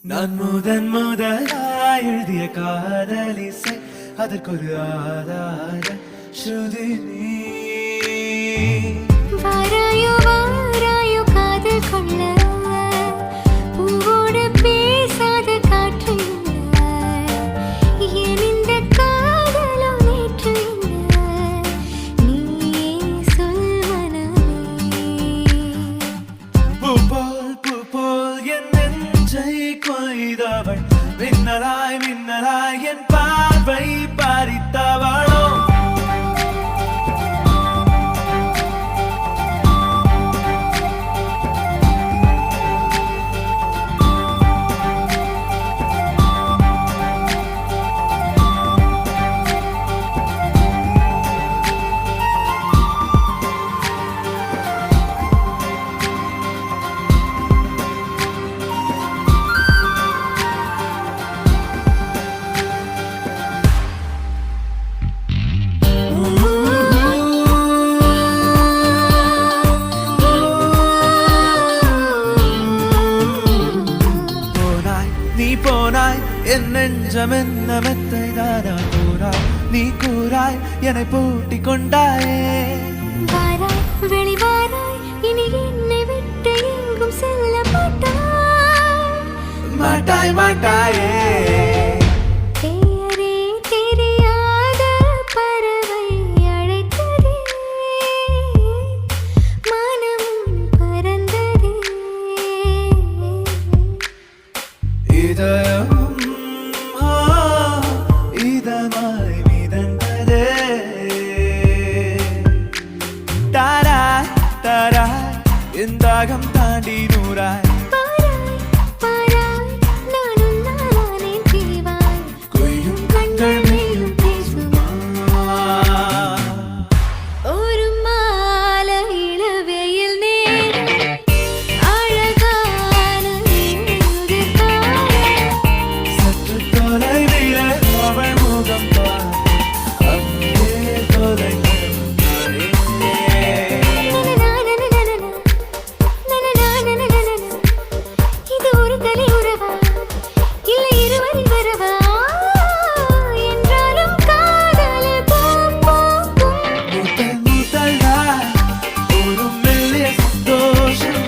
நான் முதலாய் எழுதிய காதலிசை அதற்கொரு ஆதார ஸ்ருதி நீ. வாராயோ வாராயோ காதல் கொள்ள பூவோடு பேசாத காற்று என் இந்த காதலோ நேற்று நீ சொல் மனமே. பூ போல் என் நெஞ்சை கொய்தவள் மின்னலாய் மின்னலாய் என் பார்வை பறித்தவளோ. நீ போனாய் என் நெஞ்சம் என்ன மெத்தை தானா கூறாய் நீ கூறாய் என்னை பூட்டி கொண்டாயே. வாராய் வெளிவாராய் இனி என்னை விட்டு எங்கும் செல்ல மாட்டாய் மாட்டாயே. பெயரே தெரியாத பறவை அழைத்ததே மனம் பறந்ததே. இதயம் இதமாய் மிதந்ததே. தாராய் தாராய் என் தாகம் தாண்டி நூறாய் கொய்யும் கண்கள் மேலும் பேசுமா. ஒரு மாலை இளவெயில் நேரம் அழகான சற்று தொலைவிலே அவள் முகம் பார் அங்கே இது ஒரு தனி உறவா இல்லை இருவரின் வரவா என்றாலும் காதல் முதலாய் ஒரு மெல்லிய சந்தோஷம்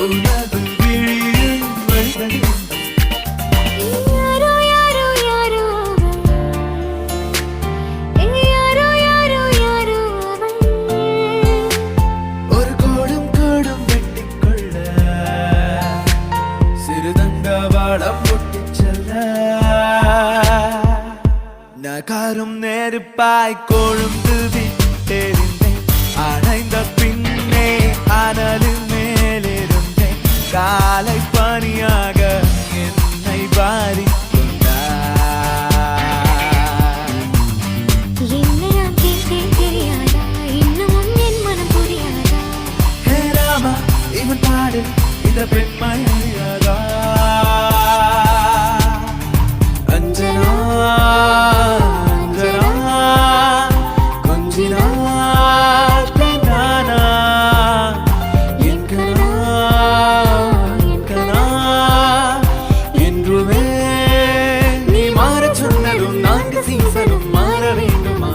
உனது விழியில் வழிவழிகின்றது. யாரோ யாரோ யாரோ யாரோ யாரோ யாரோ ஒரு கோடும் கோடும் வெட்டிக்கொள்ள சிறுதண்டவாளம் ஒட்டிச் செல்ல நகாரும் நெருப்பாய் கொழுந்து விட்டெறிந்தேன். அணைந்த பின்னே அனலின் மேலிருந்தேன். காலை பனியாக என்னை வாரிக் கொண்டாய். என்ன நான் கேட்டேன் தெரியாதா இன்னமும் என் மனம் புரியாதா. ஹே ராமா இவன் பாடு இந்த பெண்மை அறியாதா. அஞ்சனா அஞ்சனா கொஞ்சினாள் பெண்ணானா. என் கனா என் கனா என்றுமே நீ மாறச் சொன்னதும் நான்கு சீசனும் மாற வேண்டுமா.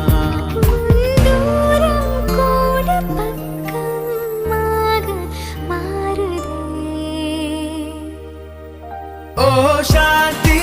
தூரம் கூட பக்கமாக மாறுதே. ஓ சாந்தி